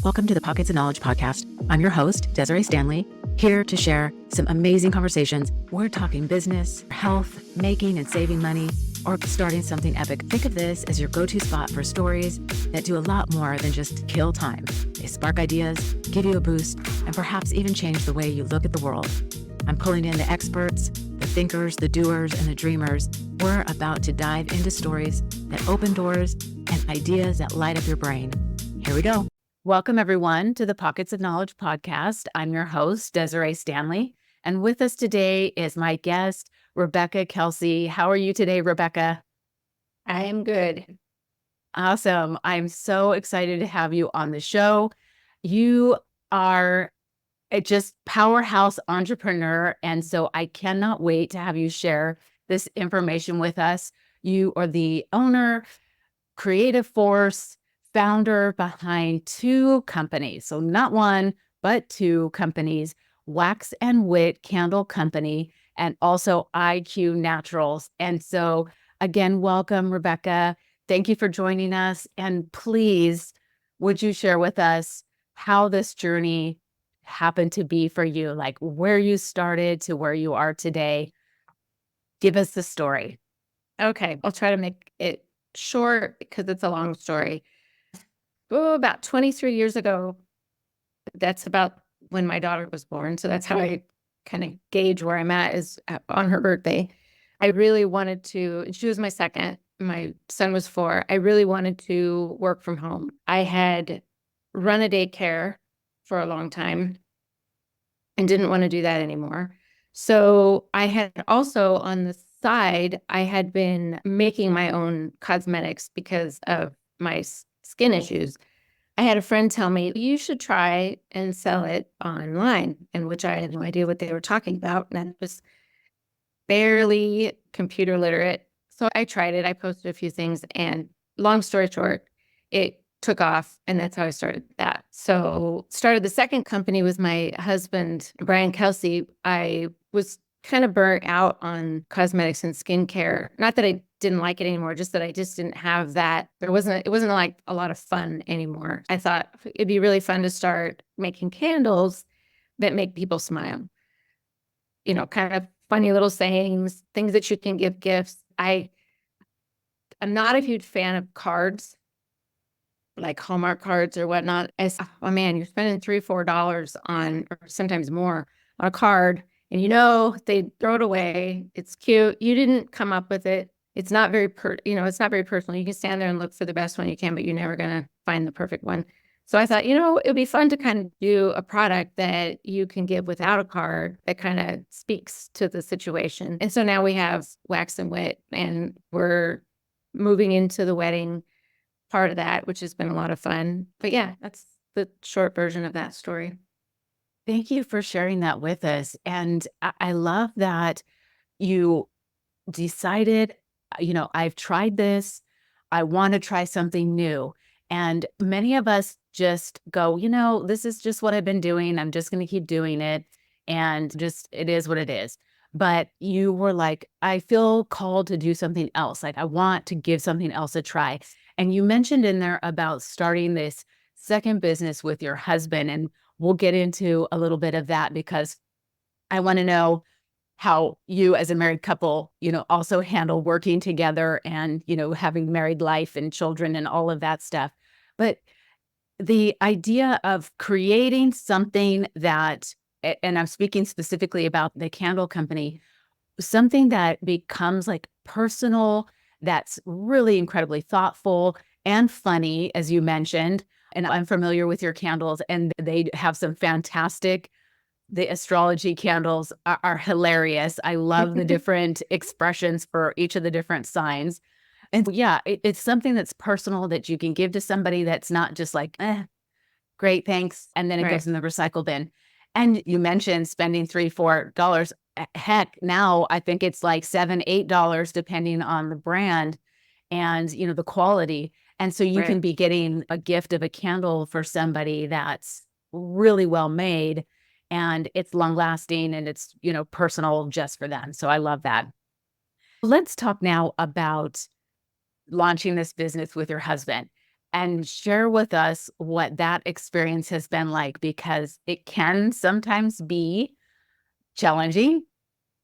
Welcome to the Pockets of Knowledge podcast. I'm your host, Desiree Stanley, here to share some amazing conversations. We're talking business, health, making and saving money, or starting something epic. Think of this as your go-to spot for stories that do a lot more than just kill time. They spark ideas, give you a boost, and perhaps even change the way you look at the world. I'm pulling in the experts, the thinkers, the doers, and the dreamers. We're about to dive into stories that open doors and ideas that light up your brain. Here we go. Welcome, everyone, to the Pockets of Knowledge podcast. I'm your host, Desiree Stanley, and with us today is my guest, Rabecka Kelsey. How are you today, Rabecka? I am good. Awesome. I'm so excited to have you on the show. You are a just powerhouse entrepreneur, and so I cannot wait to have you share this information with us. You are the owner, creative force, founder behind two companies. So not one, but two companies, Wax and Wit Candle Company, and also IQ Naturals. And so again, welcome, Rabecka. Thank you for joining us. And please, would you share with us how this journey happened to be for you, like where you started to where you are today? Give us the story. Okay, I'll try to make it short because it's a long story. About 23 years ago, that's about when my daughter was born. So that's how I kind of gauge where I'm at is on her birthday. I really wanted to, and she was my second, my son was 4. I really wanted to work from home. I had run a daycare for a long time and didn't want to do that anymore. So I had also on the side, I had been making my own cosmetics because of my skin issues. I had a friend tell me, you should try and sell it online, and which I had no idea what they were talking about. And I was barely computer literate. So I tried it. I posted a few things, and long story short, it took off, and that's how I started that. So started the second company with my husband, Rabecka Kelsey. I was kind of burnt out on cosmetics and skincare. Not that I didn't like it anymore, just that I just didn't have that. It wasn't like a lot of fun anymore. I thought it'd be really fun to start making candles that make people smile. You know, kind of funny little sayings, things that you can give gifts. I'm not a huge fan of cards, like Hallmark cards or whatnot. Oh man, you're spending $3-4 on, or sometimes more, on a card. And they throw it away. It's cute. You didn't come up with it. It's not very, it's not very personal. You can stand there and look for the best one you can, but you're never going to find the perfect one. So I thought, it'd be fun to kind of do a product that you can give without a card that kind of speaks to the situation. And so now we have Wax and Wit, and we're moving into the wedding part of that, which has been a lot of fun. But yeah, that's the short version of that story. Thank you for sharing that with us. And I love that you decided, I've tried this. I want to try something new. And many of us just go, this is just what I've been doing. I'm just going to keep doing it. And just, it is what it is. But you were like, I feel called to do something else. Like I want to give something else a try. And you mentioned in there about starting this second business with your husband. And we'll get into a little bit of that because I want to know how you as a married couple, also handle working together and, having married life and children and all of that stuff. But the idea of creating something that, and I'm speaking specifically about the candle company, something that becomes like personal, that's really incredibly thoughtful and funny, as you mentioned. And I'm familiar with your candles, and they have some fantastic, the astrology candles are hilarious. I love the different expressions for each of the different signs. And yeah, it's something that's personal that you can give to somebody that's not just like, great, thanks. And then it goes in the recycle bin. And you mentioned spending $3-4. Heck, now I think it's like $7-8, depending on the brand and, the quality. And so you can be getting a gift of a candle for somebody that's really well made and it's long lasting and it's, personal just for them. So I love that. Let's talk now about launching this business with your husband. and share with us what that experience has been like, because it can sometimes be challenging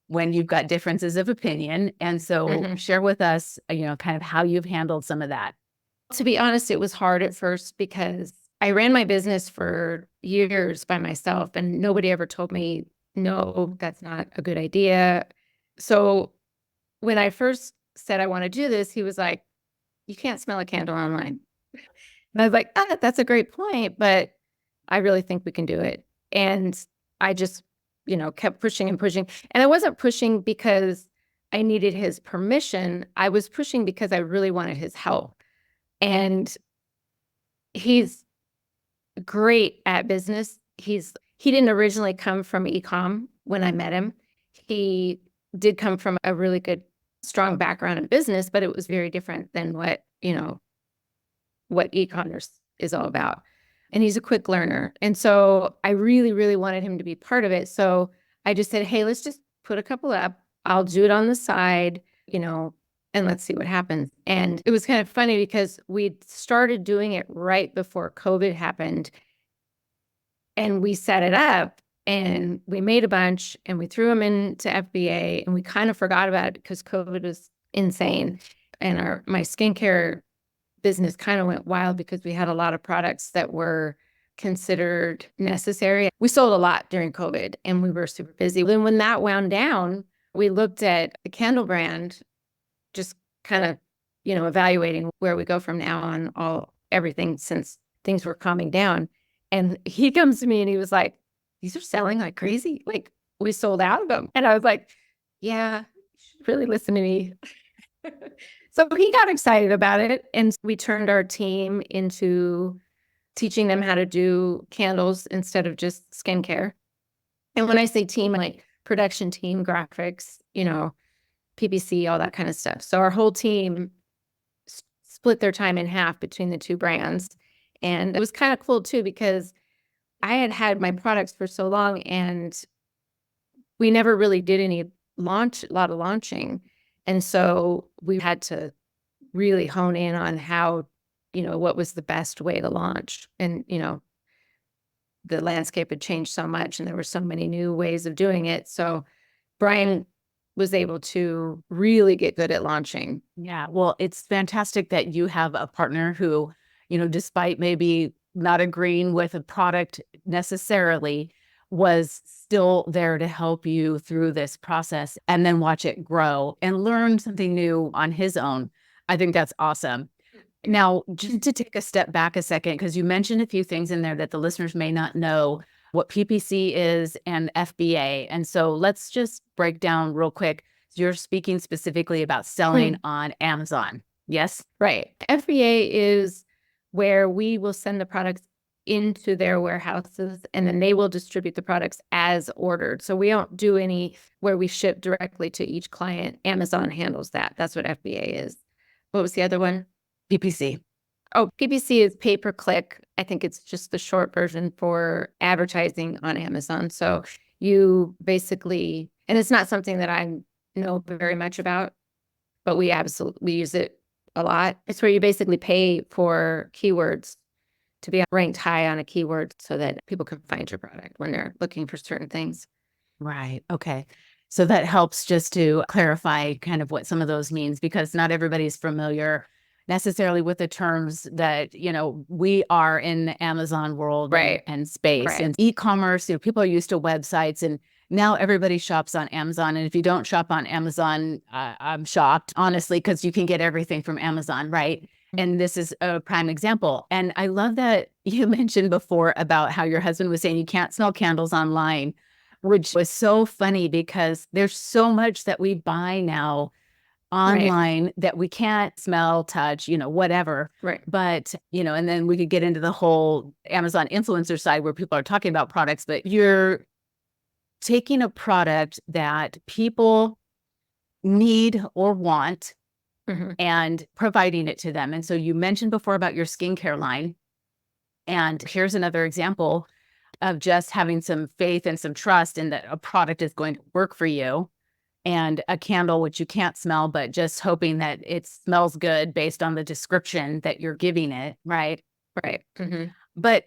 when you've got differences of opinion. And so Mhm. share with us, kind of how you've handled some of that. To be honest, it was hard at first because I ran my business for years by myself and nobody ever told me, no, that's not a good idea. So when I first said I want to do this, he was like, you can't smell a candle online. And I was like, that's a great point, but I really think we can do it. And I just, kept pushing and pushing. And I wasn't pushing because I needed his permission. I was pushing because I really wanted his help. And he's great at business. He didn't originally come from ecom when I met him. He did come from a really good, strong background in business, but it was very different than what e-commerce is all about. And he's a quick learner. And so I really, really wanted him to be part of it. So I just said, hey, let's just put a couple up. I'll do it on the side, and let's see what happens. And it was kind of funny because we started doing it right before COVID happened. And we set it up and we made a bunch and we threw them into FBA and we kind of forgot about it because COVID was insane. And my skincare business kind of went wild because we had a lot of products that were considered necessary. We sold a lot during COVID and we were super busy. Then when that wound down, we looked at the candle brand, just kind of, evaluating where we go from now on, everything since things were calming down. And he comes to me and he was like, these are selling like crazy. Like we sold out of them. And I was like, yeah, you should really listen to me. So he got excited about it. And we turned our team into teaching them how to do candles instead of just skincare. And when I say team, like production team, graphics, PPC, all that kind of stuff. So our whole team split their time in half between the two brands. And it was kind of cool too, because I had had my products for so long and we never really did a lot of launching. And so we had to really hone in on how, what was the best way to launch. And, the landscape had changed so much and there were so many new ways of doing it. So Brian was able to really get good at launching. Yeah. Well, it's fantastic that you have a partner who, despite maybe not agreeing with a product necessarily, was still there to help you through this process and then watch it grow and learn something new on his own. I think that's awesome. Now, just to take a step back a second, because you mentioned a few things in there that the listeners may not know what PPC is and FBA. And so let's just break down real quick. You're speaking specifically about selling on Amazon. Yes? Right. FBA is where we will send the products into their warehouses and then they will distribute the products as ordered. So we don't do any where we ship directly to each client. Amazon handles that. That's what FBA is. What was the other one? PPC. Oh, PPC is pay per click. I think it's just the short version for advertising on Amazon. So you basically, and it's not something that I know very much about, but we absolutely use it a lot. It's where you basically pay for keywords to be ranked high on a keyword so that people can find your product when they're looking for certain things. Right. Okay. So that helps just to clarify kind of what some of those means, because not everybody's familiar necessarily with the terms that, we are in the Amazon world Right. and space Right. and e-commerce. People are used to websites and now everybody shops on Amazon. And if you don't shop on Amazon, I'm shocked, honestly, because you can get everything from Amazon, right? And this is a prime example. And I love that you mentioned before about how your husband was saying you can't smell candles online, which was so funny because there's so much that we buy now online that we can't smell, touch, whatever. Right. But, and then we could get into the whole Amazon influencer side where people are talking about products, but you're taking a product that people need or want and providing it to them. And so you mentioned before about your skincare line. And here's another example of just having some faith and some trust in that a product is going to work for you. and a candle, which you can't smell, but just hoping that it smells good based on the description that you're giving it, right? Right. Mm-hmm. But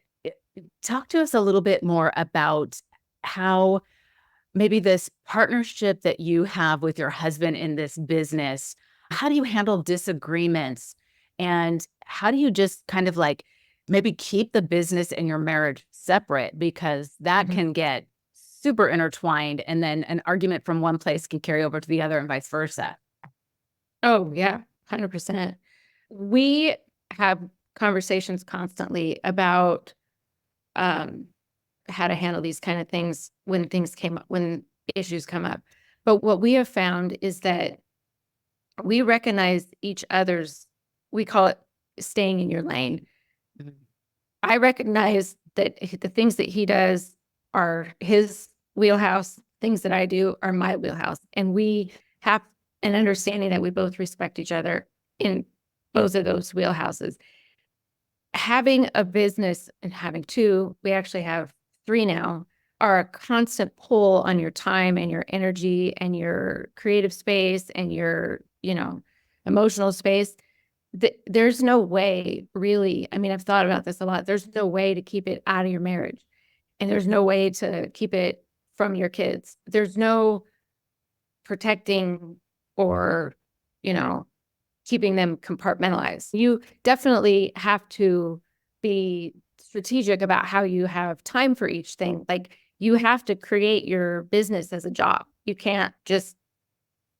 talk to us a little bit more about how maybe this partnership that you have with your husband in this business, how do you handle disagreements? And how do you just kind of like maybe keep the business and your marriage separate? Because that Mm-hmm. can get super intertwined. And then an argument from one place can carry over to the other and vice versa. Oh, yeah, 100%. We have conversations constantly about um, how to handle these kind of things when when issues come up. But what we have found is that we recognize each other's, we call it staying in your lane. Mhm. I recognize that the things that he does are his wheelhouse, things that I do are my wheelhouse. And we have an understanding that we both respect each other in both of those wheelhouses. Having a business and having two, we actually have three now, are a constant pull on your time and your energy and your creative space and your, emotional space. There's no way really. I mean, I've thought about this a lot. There's no way to keep it out of your marriage, and there's no way to keep it from your kids. There's no protecting or, you know, keeping them compartmentalized. You definitely have to be strategic about how you have time for each thing. Like you have to create your business as a job. You can't just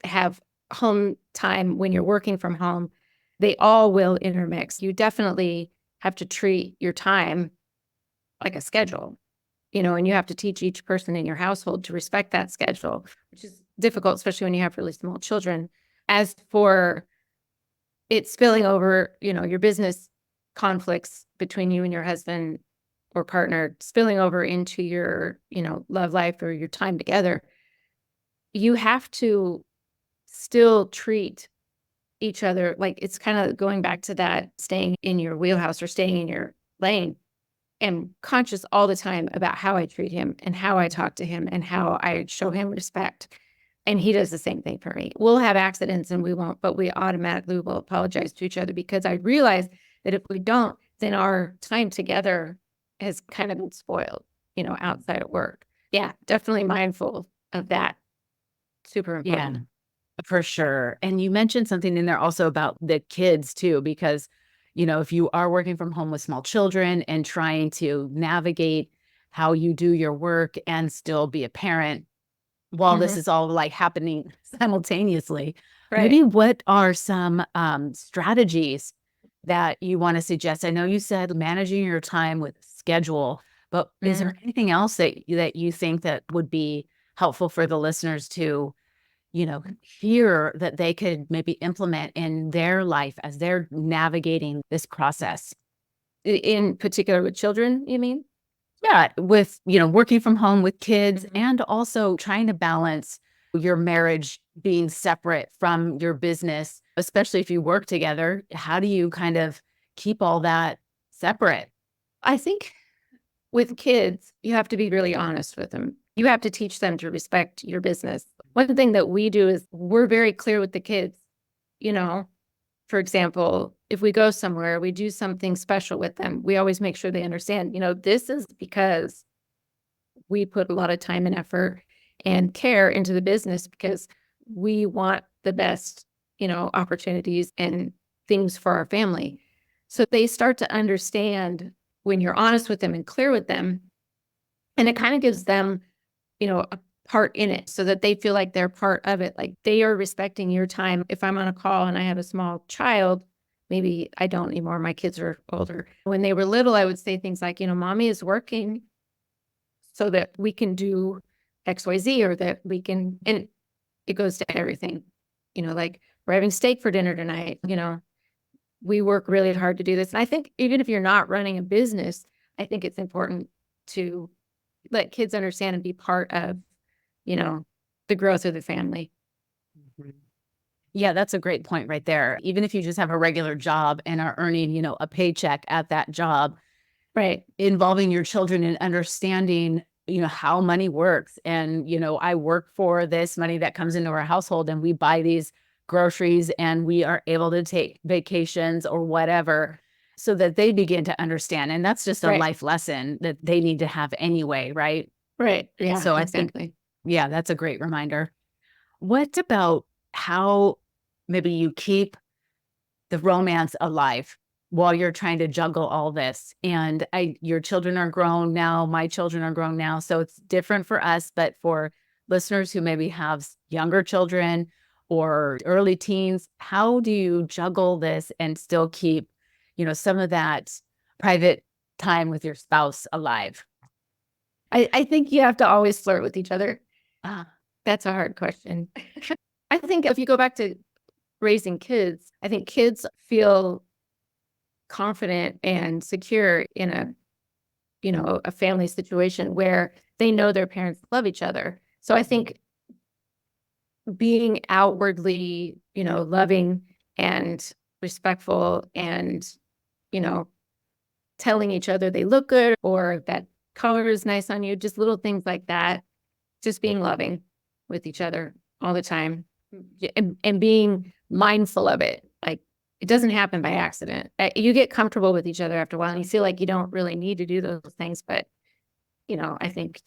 have home time when you're working from home. They all will intermix. You definitely have to treat your time like a schedule, and you have to teach each person in your household to respect that schedule, which is difficult, especially when you have really small children. As for it spilling over, your business conflicts between you and your husband or partner spilling over into your, love life or your time together, you have to still treat each other like it's kind of going back to that staying in your wheelhouse or staying in your lane and conscious all the time about how I treat him and how I talk to him and how I show him respect. And he does the same thing for me. We'll have accidents and we won't, but we automatically will apologize to each other because I realize that if we don't, then our time together has kind of been spoiled, outside of work. Yeah, definitely mindful of that. Super Yeah, important. for sure. And you mentioned something in there also about the kids too, because, if you are working from home with small children and trying to navigate how you do your work and still be a parent while this Hmm. is all like happening simultaneously, Right. maybe what are some strategies that you want to suggest? I know you said managing your time with schedule, but is there Mhm. anything else that you think that would be helpful for the listeners to hear that they could maybe implement in their life as they're navigating this process? In particular with children, you mean? Yeah, with, working from home with kids Mhm. and also trying to balance your marriage being separate from your business, especially if you work together. How do you kind of keep all that separate? I think with kids, you have to be really honest with them. You have to teach them to respect your business. One thing that we do is we're very clear with the kids. You know, for example, if we go somewhere, we do something special with them. We always make sure they understand, this is because we put a lot of time and effort and care into the business because we want the best, opportunities and things for our family. So they start to understand when you're honest with them and clear with them. And it kind of gives them, a part in it so that they feel like they're part of it. Like they are respecting your time. If I'm on a call and I have a small child, maybe I don't anymore. My kids are older. When they were little, I would say things like, mommy is working so that we can do XYZ or that we can, and it goes to everything, like we're having steak for dinner tonight, we work really hard to do this. And I think even if you're not running a business, I think it's important to let kids understand and be part of, you know, the growth of the family. Mhm. Yeah, that's a great point right there. Even if you just have a regular job and are earning, a paycheck at that job, Right. involving your children and understanding how money works. And, I work for this money that comes into our household, and we buy these groceries, and we are able to take vacations or whatever, so that they begin to understand. And that's just a Right. life lesson that they need to have anyway, right? Right. Yeah, So I think, exactly. yeah, that's a great reminder. What about how maybe you keep the romance alive while you're trying to juggle all this? And your children are grown now, my children are grown now, so it's different for us, but for listeners who maybe have younger children or early teens, how do you juggle this and still keep, some of that private time with your spouse alive? I think you have to always flirt with each other. Ah, That's a hard question. I think if you go back to raising kids, I think kids feel confident and secure in a family situation where they know their parents love each other. So I think being outwardly, loving and respectful and, you know, telling each other they look good or that color is nice on you, just little things like that, just being loving with each other all the time and being mindful of it. Like it doesn't happen by accident. You get comfortable with each other after a while and you feel like you don't really need to do those things. But, I think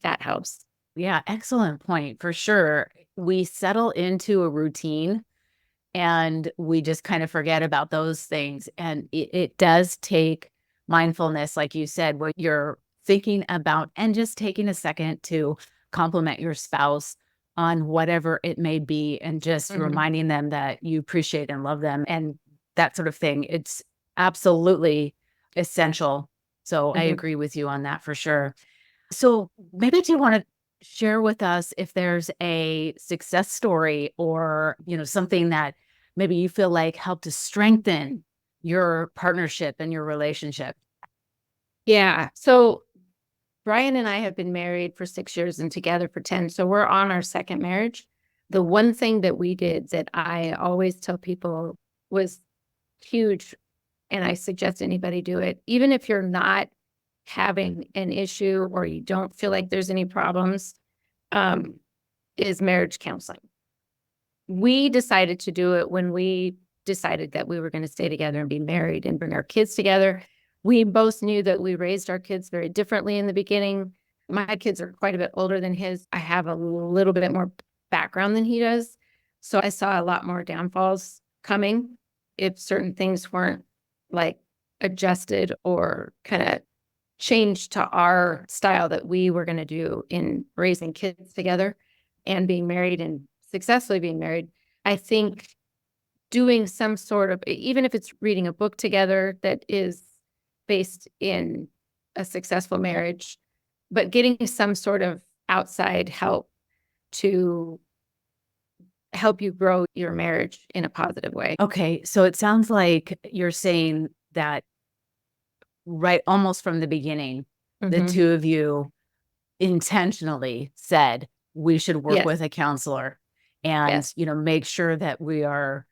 that helps. yeah, excellent point for sure. We settle into a routine, and we just kind of forget about those things. And it does take mindfulness, like you said, where you're thinking about and just taking a second to compliment your spouse on whatever it may be, and just Mhm. reminding them that you appreciate and love them and that sort of thing. It's absolutely essential. So I Mhm. agree with you on that for sure. So maybe do you want to share with us if there's a success story, or, something that maybe you feel like helped to strengthen your partnership and your relationship? Yeah. So Brian and I have been married for 6 years and together for 10. So we're on our second marriage. The one thing that we did that I always tell people was huge, and I suggest anybody do it, even if you're not having an issue or you don't feel like there's any problems, um, is marriage counseling. We decided to do it when we decided that we were going to stay together and be married and bring our kids together. We both knew that we raised our kids very differently in the beginning. My kids are quite a bit older than his. I have a little bit more background than he does. So I saw a lot more downfalls coming if certain things weren't like adjusted or kind of changed to our style that we were going to do in raising kids together and being married and successfully being married. I think doing some sort of, even if it's reading a book together that is based in a successful marriage, but getting some sort of outside help to help you grow your marriage in a positive way. Okay, so it sounds like you're saying that right almost from the beginning, the Hmm. two of you intentionally said we should work Yes. with a counselor, and, Yes. make sure that we are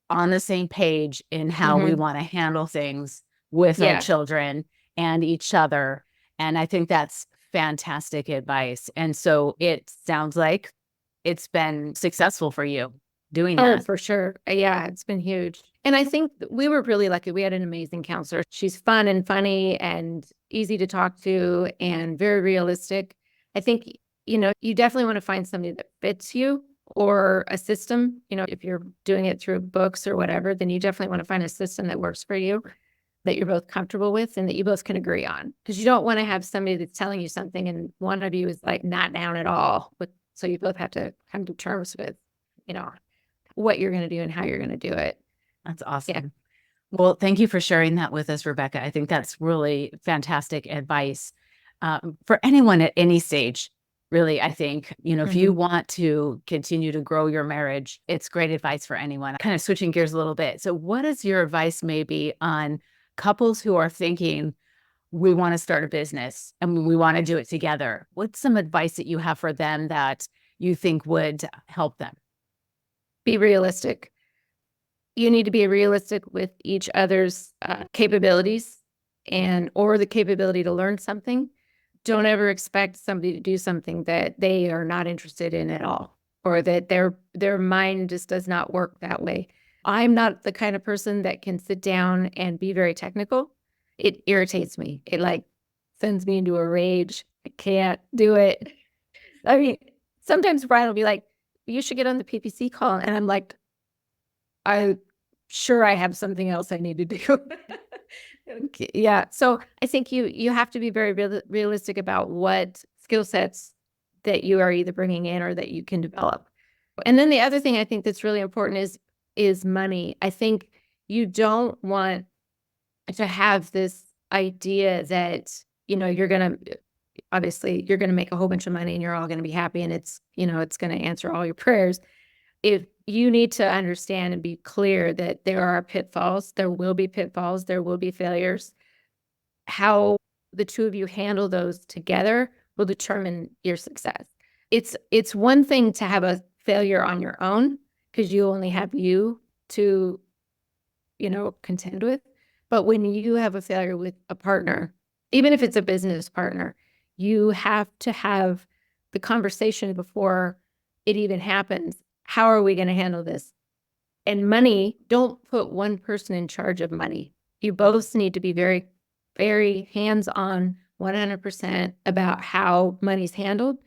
on the same page in how we Hmm. want to handle things with our Yeah. children and each other. And I think that's fantastic advice. And so it sounds like it's been successful for you doing Oh, that. for sure. Yeah, it's been huge. And I think we were really lucky. We had an amazing counselor. She's fun and funny and easy to talk to and very realistic. I think, you definitely want to find somebody that fits you or a system. If you're doing it through books or whatever, then you definitely want to find a system that works for you, that you're both comfortable with and that you both can agree on. Because you don't want to have somebody that's telling you something and one of you is like not down at all. So you both have to come to terms with, you know, what you're gonna do and how you're gonna do it. That's Yeah. awesome. Well, thank you for sharing that with us, Rebecca. I think that's really fantastic advice, for anyone at any stage. Really, I think, if you Mhm. want to continue to grow your marriage, it's great advice for anyone. Kind of switching gears a little bit. So, what is your advice maybe on couples who are thinking, we want to start a business and we want to do it together? What's some advice that you have for them that you think would help them? Be realistic. You need to be realistic with each other's, capabilities or the capability to learn something. don't ever expect somebody to do something that they are not interested in at all, or that their mind just does not work that way. I'm not the kind of person that can sit down and be very technical. It irritates me. It like sends me into a rage. I can't do it. I mean, sometimes Brian will be like, you should get on the PPC call. And I'm like, I'm sure I have something else I need to do. Okay, yeah. So I think you have to be very realistic about what skill sets that you are either bringing in or that you can develop. And then the other thing I think that's really important is money. I think you don't want to have this idea that, you're going to obviously you're going to make a whole bunch of money and you're all going to be happy and it's going to answer all your prayers. If you need to understand and be clear that there are pitfalls, there will be pitfalls, there will be failures. How the two of you handle those together will determine your success. It's one thing to have a failure on your own because you only have you to, contend with. But when you have a failure with a partner, even if it's a business partner, you have to have the conversation before it even happens. How are we going to handle this? And money, don't put one person in charge of money. You both need to be very, very hands-on, 100% about how money's handled.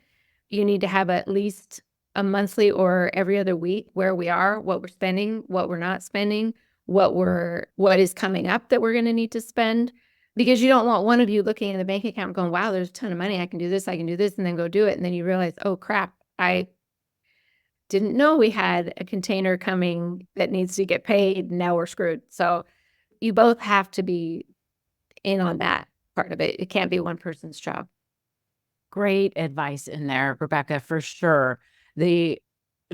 You need to have at least a monthly or every other week where we are, what we're spending, what we're not spending, what is coming up that we're going to need to spend. Because you don't want one of you looking in the bank account going, wow, there's a ton of money. I can do this, and then go do it. And then you realize, oh crap, I didn't know we had a container coming that needs to get paid. Now we're screwed. So you both have to be in on that part of it. It can't be one person's job. Great advice in there, Rabecka, for sure.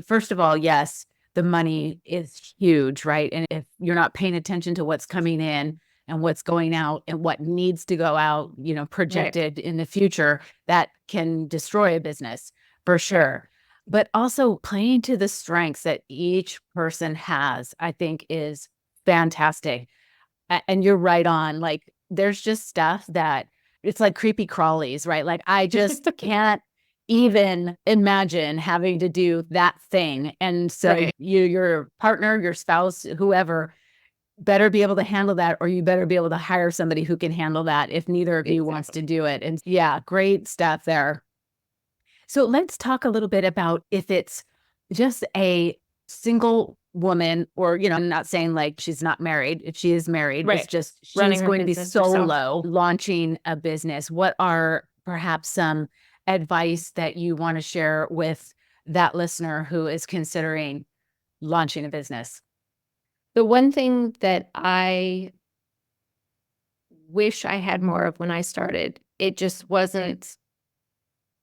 First of all, yes, the money is huge, right? And if you're not paying attention to what's coming in and what's going out and what needs to go out, projected in the future, that can destroy a business for sure. But also playing to the strengths that each person has, I think is fantastic. And you're right on. Like, there's just stuff that it's like creepy crawlies, right? Like, I just can't even imagine having to do that thing. And so your partner, your spouse, whoever better be able to handle that, or you better be able to hire somebody who can handle that if neither of you wants to do it. And yeah, great stuff there. So let's talk a little bit about if it's just a single woman, or, I'm not saying like she's not married. If she is married, it's just she's going to be solo launching a business. What are perhaps some advice that you want to share with that listener who is considering launching a business? The one thing that I wish I had more of when I started, it just wasn't,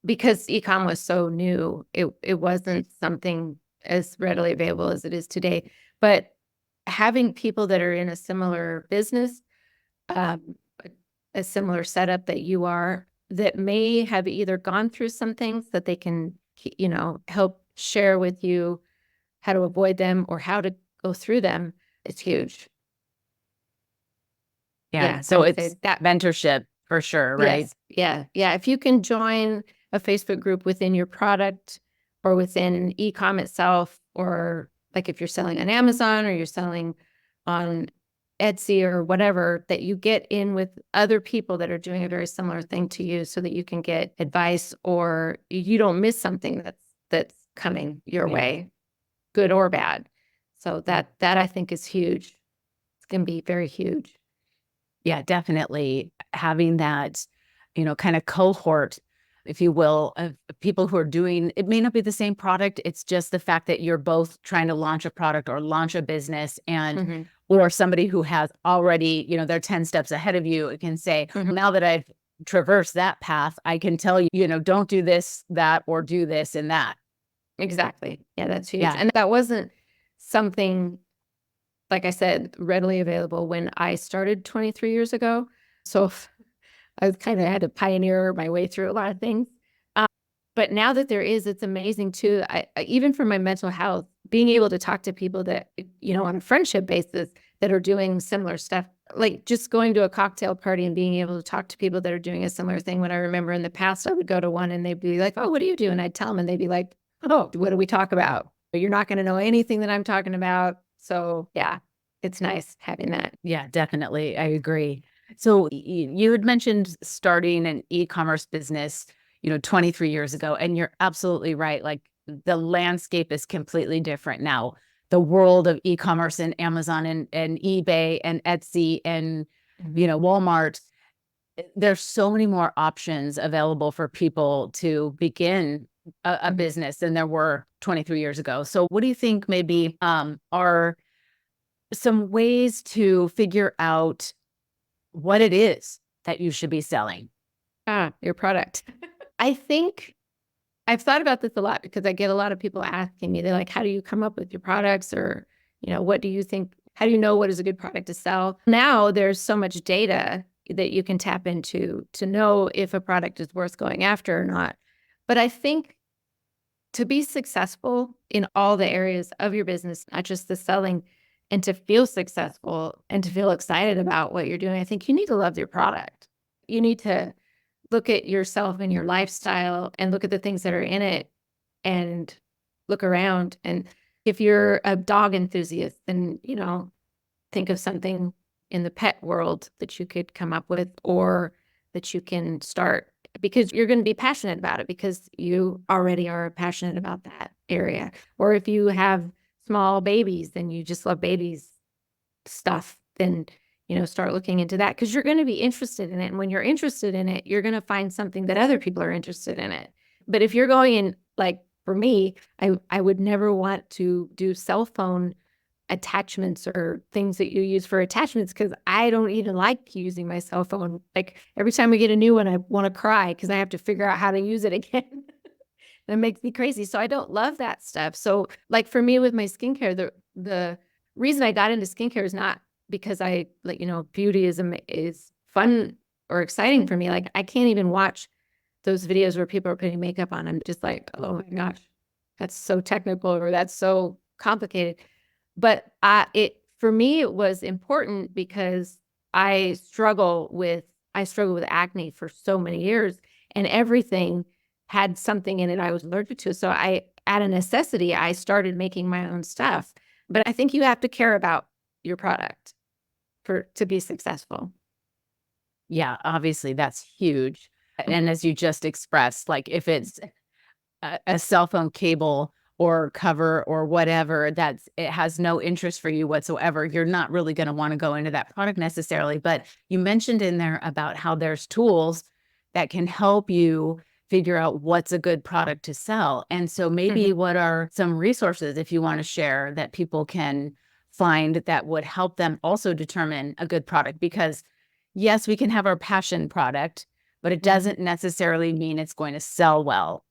because e-com was so new, it wasn't something as readily available as it is today. But having people that are in a similar business, a similar setup that you are, that may have either gone through some things that they can, help share with you how to avoid them or how to go through them, it's huge. Yeah. So it's that mentorship for sure, right? Yes. Yeah. If you can join a Facebook group within your product or within e-com itself, or like if you're selling on Amazon or you're selling on Etsy or whatever, that you get in with other people that are doing a very similar thing to you so that you can get advice or you don't miss something that's coming your way, good or bad. So that I think is huge. It's going to be very huge. Yeah, definitely having that, kind of cohort, if you will, of people who are doing, it may not be the same product. It's just the fact that you're both trying to launch a product or launch a business, and or somebody who has already, they're 10 steps ahead of you. It can say, now that I've traversed that path, I can tell you, don't do this, that, or do this and that. Exactly. Yeah, that's huge. Yeah. And that wasn't something, like I said, readily available when I started 23 years ago. So I kind of had to pioneer my way through a lot of things. But now that there is, it's amazing too. Even for my mental health, being able to talk to people that, on a friendship basis that are doing similar stuff like just going to a cocktail party and being able to talk to people that are doing a similar thing. When I remember in the past, I would go to one and they'd be like, "Oh, what do you do?" And I'd tell them and they'd be like, "Oh, what do we talk about? But you're not going to know anything that I'm talking about." So yeah, it's nice having that. Yeah, definitely. I agree. So you had mentioned starting an e-commerce business, 23 years ago, and you're absolutely right. Like the landscape is completely different now. The world of e-commerce and Amazon and eBay and Etsy and, Walmart, there's so many more options available for people to begin a business than there were 23 years ago. So what do you think maybe are some ways to figure out what it is that you should be selling? Your product. I think I've thought about this a lot because I get a lot of people asking me, they're like, "How do you come up with your products?" Or, "What do you think? How do you know what is a good product to sell?" Now there's so much data that you can tap into to know if a product is worth going after or not. But I think to be successful in all the areas of your business, not just the selling, and to feel successful and to feel excited about what you're doing, I think you need to love your product. You need to look at yourself and your lifestyle and look at the things that are in it and look around. And if you're a dog enthusiast, then, think of something in the pet world that you could come up with or that you can start because you're going to be passionate about it because you already are passionate about that area. Or if you have small babies, then you just love babies stuff, then start looking into that because you're going to be interested in it. And when you're interested in it, you're going to find something that other people are interested in it. But if you're going in, like for me, I would never want to do cell phone attachments or things that you use for attachments because I don't even like using my cell phone. Like every time we get a new one, I want to cry because I have to figure out how to use it again. That makes me crazy. So I don't love that stuff. So like for me with my skincare, the reason I got into skincare is not because I like, beauty is fun or exciting for me. Like I can't even watch those videos where people are putting makeup on. I'm just like, oh my gosh, that's so technical or that's so complicated. But for me, it was important because I struggled with acne for so many years and everything had something in it I was allergic to. So out of necessity, I started making my own stuff. But I think you have to care about your product to be successful. Yeah, obviously that's huge. And as you just expressed, like if it's a cell phone cable or cover or whatever, it has no interest for you whatsoever, you're not really going to want to go into that product necessarily. But you mentioned in there about how there's tools that can help you figure out what's a good product to sell. And so maybe what are some resources, if you want to share, that people can find that would help them also determine a good product? Because yes, we can have our passion product, but it doesn't necessarily mean it's going to sell well.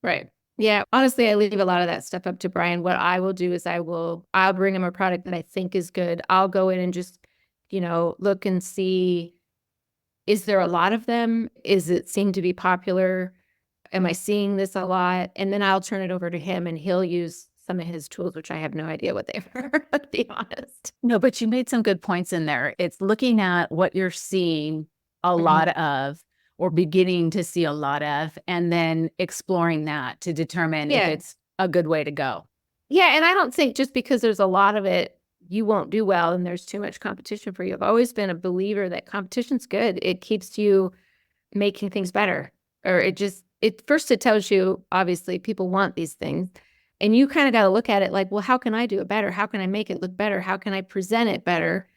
Right. Yeah. Honestly, I leave a lot of that stuff up to Brian. What I will do is I'll bring him a product that I think is good. I'll go in and just, look and see, is there a lot of them? Is it seem to be popular? Am I seeing this a lot? And then I'll turn it over to him and he'll use some of his tools, which I have no idea what they are, to be honest. No, but you made some good points in there. It's looking at what you're seeing a lot of or beginning to see a lot of, and then exploring that to determine if it's a good way to go. Yeah. And I don't think just because there's a lot of it, you won't do well and there's too much competition for you. I've always been a believer that competition's good. It keeps you making things better. Or it first it tells you, obviously, people want these things. And you kind of got to look at it like, well, how can I do it better? How can I make it look better? How can I present it better?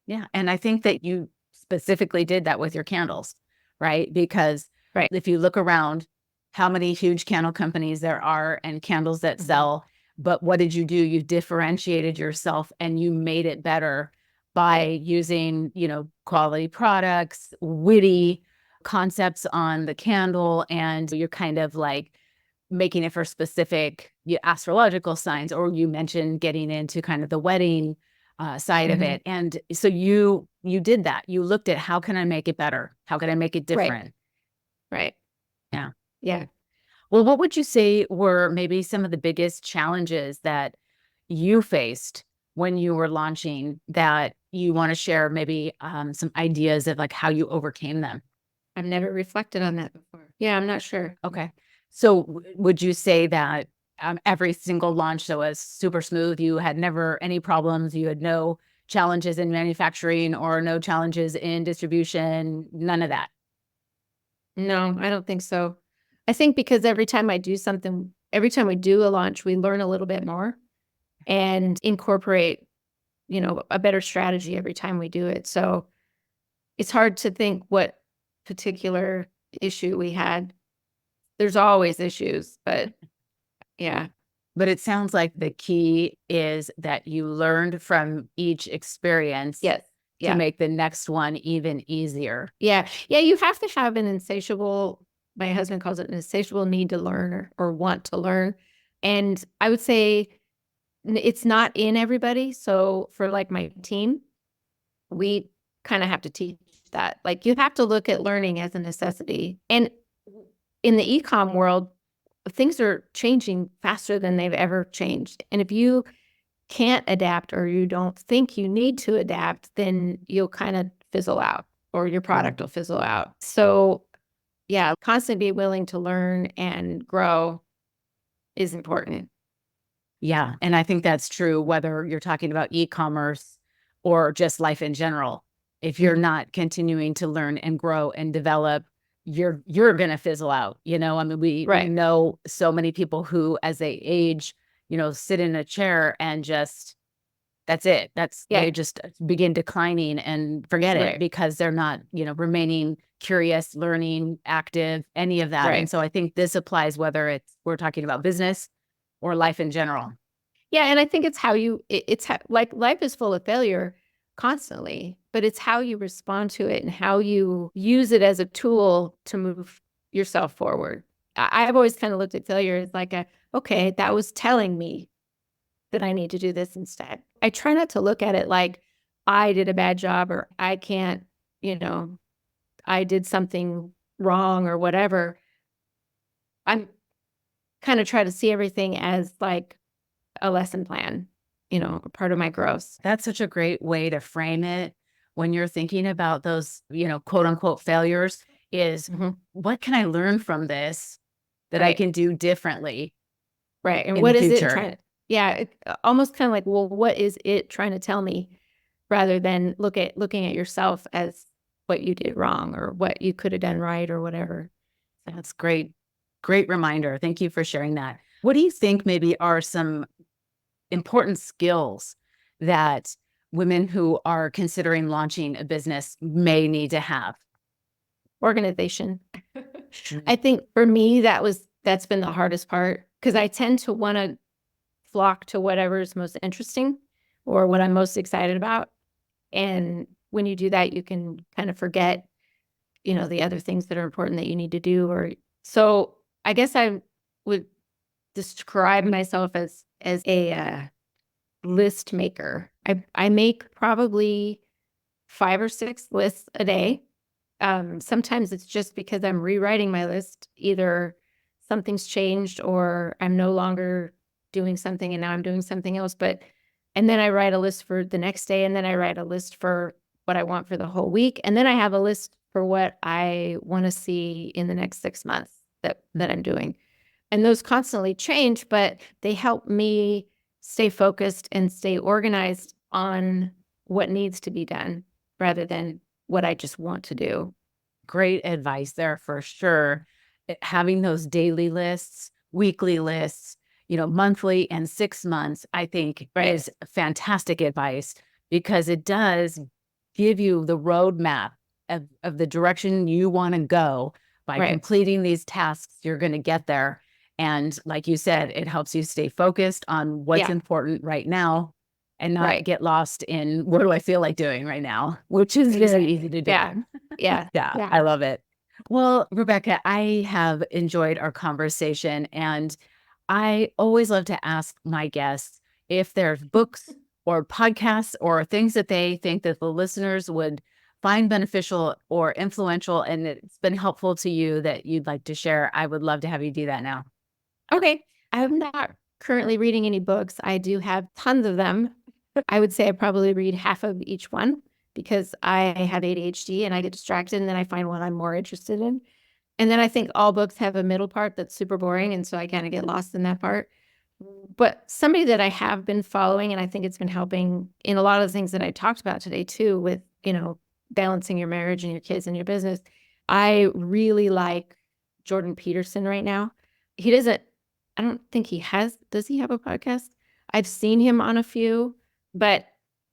Yeah. And I think that you specifically did that with your candles, right? Because if you look around how many huge candle companies there are and candles that sell, but what did you do? You differentiated yourself and you made it better by using, quality products, witty concepts on the candle, and you're kind of like making it for specific astrological signs, or you mentioned getting into kind of the wedding side of it. And so you did that. You looked at how can I make it better? How can I make it different? Right. Yeah. Yeah. Well, what would you say were maybe some of the biggest challenges that you faced when you were launching that you want to share maybe some ideas of like how you overcame them? I've never reflected on that before. Yeah, I'm not sure. Okay. So would you say that every single launch that was super smooth, you had never any problems, you had no challenges in manufacturing or no challenges in distribution, none of that? No, I don't think so. I think because every time I do something, every time we do a launch, we learn a little bit more and incorporate, a better strategy every time we do it. So it's hard to think what particular issue we had. There's always issues, but yeah. But it sounds like the key is that you learned from each experience Yes. to Yeah. make the next one even easier. Yeah. Yeah. You have to have an insatiable, my husband calls it an insatiable need to learn or want to learn. And I would say it's not in everybody. So for like my team, we kind of have to teach that. Like you have to look at learning as a necessity. And in the e-com world, things are changing faster than they've ever changed. And if you can't adapt or you don't think you need to adapt, then you'll kind of fizzle out or your product will fizzle out. So yeah, constantly be willing to learn and grow is important. Yeah. And I think that's true, whether you're talking about e-commerce or just life in general. If you're not continuing to learn and grow and develop, you're going to fizzle out. I mean, we Right. know so many people who, as they age, sit in a chair and just that's it. Yeah. They just begin declining and forget it Right. because they're not, remaining curious, learning, active, any of that. And Right. so I think this applies whether we're talking about business or life in general. Yeah, and I think it's how like life is full of failure constantly, but it's how you respond to it and how you use it as a tool to move yourself forward. I've always kind of looked at failure as like okay, that was telling me that I need to do this instead. I try not to look at it like I did a bad job or I can't, I did something wrong or whatever. I'm kind of try to see everything as like a lesson plan, a part of my growth. That's such a great way to frame it when you're thinking about those, quote unquote failures is Mhm. what can I learn from this that I Right. can do differently Right. And in the what is it future? trying to, yeah, almost kind of like, well, what is it trying to tell me rather than looking at yourself as what you did wrong or what you could have done right or whatever. That's great. Great reminder. Thank you for sharing that. What do you think maybe are some important skills that women who are considering launching a business may need to have? Organization. Mhm. I think for me, that's been the hardest part because I tend to want to flock to whatever is most interesting or what I'm most excited about. And when you do that, you can kind of forget, the other things that are important that you need to do. Or so I guess I would describe myself as a list maker. I make probably 5 or 6 lists a day. Sometimes it's just because I'm rewriting my list. Either something's changed or I'm no longer doing something and now I'm doing something else. And then I write a list for the next day and then I write a list for what I want for the whole week. And then I have a list for what I want to see in the next 6 months that I'm doing. And those constantly change, but they help me stay focused and stay organized on what needs to be done rather than what I just want to do. Great advice there for sure. Having those daily lists, weekly lists, monthly and 6 months, I think Right. is fantastic advice because it does give you the roadmap of the direction you want to go. By Right. completing these tasks, you're going to get there. And like you said, it helps you stay focused on what's Yeah. important right now and not Right. get lost in what do I feel like doing right now, which is very easy to do. Yeah. Yeah. Yeah, Yeah. I love it. Well, Rebecca, I have enjoyed our conversation, and I always love to ask my guests if there's books or podcasts or things that they think that the listeners would find beneficial or influential and it's been helpful to you that you'd like to share. I would love to have you do that now. Okay. I'm not currently reading any books. I do have tons of them. I would say I probably read half of each one because I have ADHD and I get distracted and then I find one I'm more interested in. And then I think all books have a middle part that's super boring. And so I kind of get lost in that part. But somebody that I have been following, and I think it's been helping in a lot of the things that I talked about today too, with, balancing your marriage and your kids and your business. I really like Jordan Peterson right now. He doesn't, I don't think does he have a podcast? I've seen him on a few, but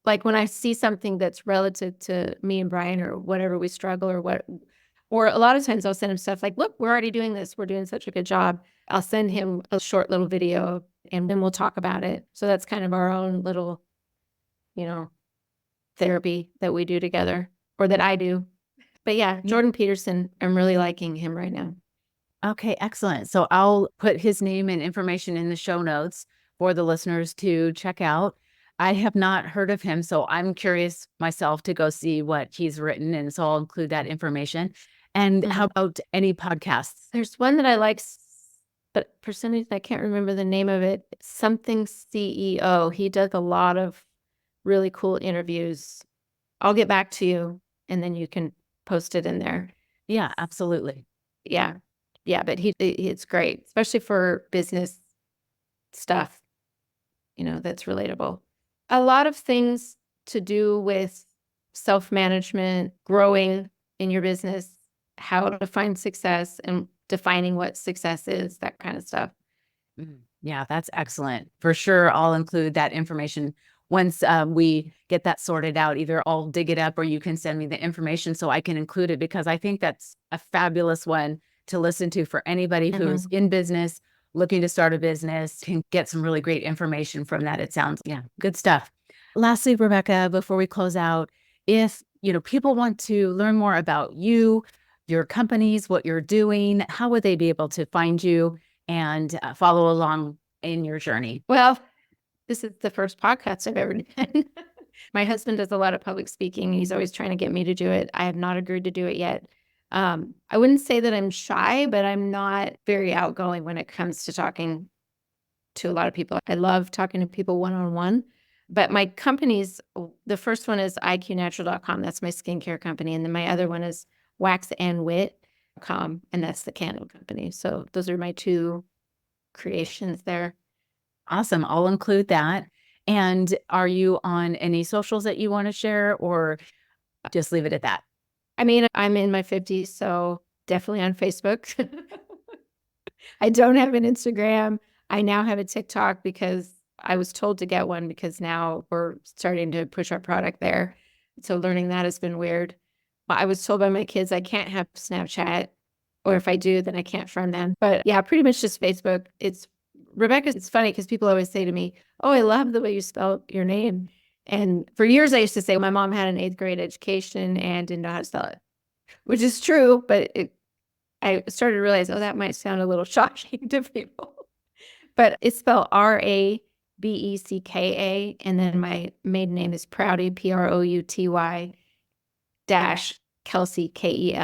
like when I see something that's relative to me and Brian or whatever we struggle or a lot of times I'll send him stuff like, look, we're already doing this. We're doing such a good job. I'll send him a short little video and then we'll talk about it. So that's kind of our own little, therapy that we do together or that I do. But yeah, Jordan Peterson, I'm really liking him right now. Okay, excellent. So I'll put his name and information in the show notes for the listeners to check out. I have not heard of him, so I'm curious myself to go see what he's written, and so I'll include that information. And how about any podcasts? There's one that I like, but for some reason I can't remember the name of it. Something CEO. He does a lot of really cool interviews. I'll get back to you and then you can post it in there. Yeah, absolutely. Yeah. Yeah, but it's great, especially for business stuff, that's relatable. A lot of things to do with self-management, growing in your business, how to find success and defining what success is, that kind of stuff. Yeah, that's excellent. For sure, I'll include that information once we get that sorted out. Either I'll dig it up or you can send me the information so I can include it, because I think that's a fabulous one to listen to for anybody who's in business, looking to start a business, can get some really great information from that. It sounds, good stuff. Lastly, Rabecka, before we close out, if people want to learn more about you, your companies, what you're doing, how would they be able to find you and follow along in your journey? Well, this is the first podcast I've ever done. My husband does a lot of public speaking. He's always trying to get me to do it. I have not agreed to do it yet. I wouldn't say that I'm shy, but I'm not very outgoing when it comes to talking to a lot of people. I love talking to people one-on-one. But my companies, the first one is iqnatural.com. That's my skincare company. And then my other one is waxandwit.com. And that's the candle company. So those are my two creations there. Awesome. I'll include that. And are you on any socials that you want to share, or just leave it at that? I mean, I'm in my 50s, so definitely on Facebook. I don't have an Instagram. I now have a TikTok because I was told to get one because now we're starting to push our product there. So learning that has been weird. I was told by my kids I can't have Snapchat, or if I do, then I can't friend them. But yeah, pretty much just Facebook. It's Rabecka. It's funny because people always say to me, oh, I love the way you spell your name. And for years, I used to say my mom had an 8th grade education and didn't know how to spell it, which is true. But I started to realize, oh, that might sound a little shocking to people. But it's spelled Rabecka. And then my maiden name is Prouty, Prouty dash Kelsey, Kelsey.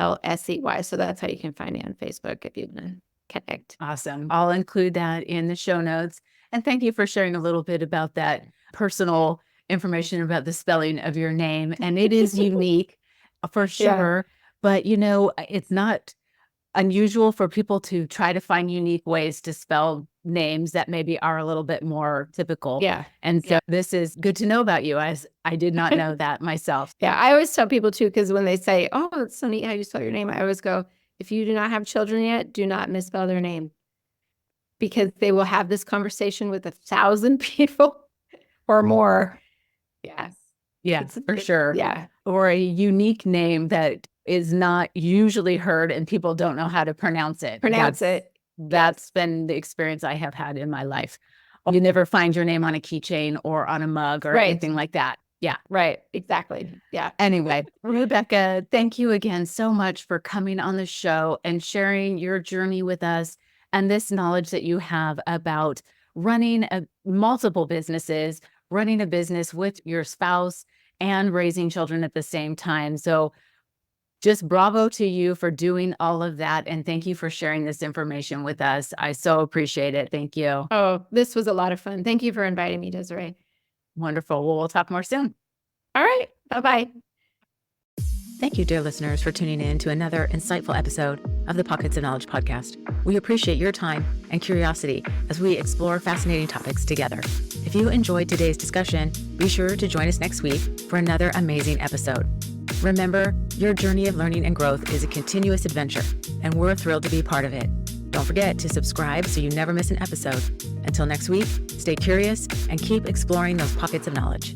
So that's how you can find me on Facebook if you want to connect. Awesome. I'll include that in the show notes. And thank you for sharing a little bit about that personal information about the spelling of your name. And it is unique for sure. But, it's not unusual for people to try to find unique ways to spell names that maybe are a little bit more typical. Yeah. And so this is good to know about you, as I did not know that myself. Yeah. I always tell people too, because when they say, oh, it's so neat how you spell your name, I always go, if you do not have children yet, do not misspell their name, because they will have this conversation with 1,000 people or more. Yes. Yeah, for sure. Yeah. Or a unique name that is not usually heard and people don't know how to pronounce it. That's been the experience I have had in my life. You never find your name on a keychain or on a mug or anything like that. Yeah. Right. Exactly. Yeah. Anyway, Rabecka, thank you again so much for coming on the show and sharing your journey with us and this knowledge that you have about running multiple businesses, running a business with your spouse and raising children at the same time. So just bravo to you for doing all of that. And thank you for sharing this information with us. I so appreciate it. Thank you. Oh, this was a lot of fun. Thank you for inviting me, Desiree. Wonderful. Well, we'll talk more soon. All right. Bye-bye. Thank you, dear listeners, for tuning in to another insightful episode of the Pockets of Knowledge podcast. We appreciate your time and curiosity as we explore fascinating topics together. If you enjoyed today's discussion, be sure to join us next week for another amazing episode. Remember, your journey of learning and growth is a continuous adventure, and we're thrilled to be part of it. Don't forget to subscribe so you never miss an episode. Until next week, stay curious and keep exploring those pockets of knowledge.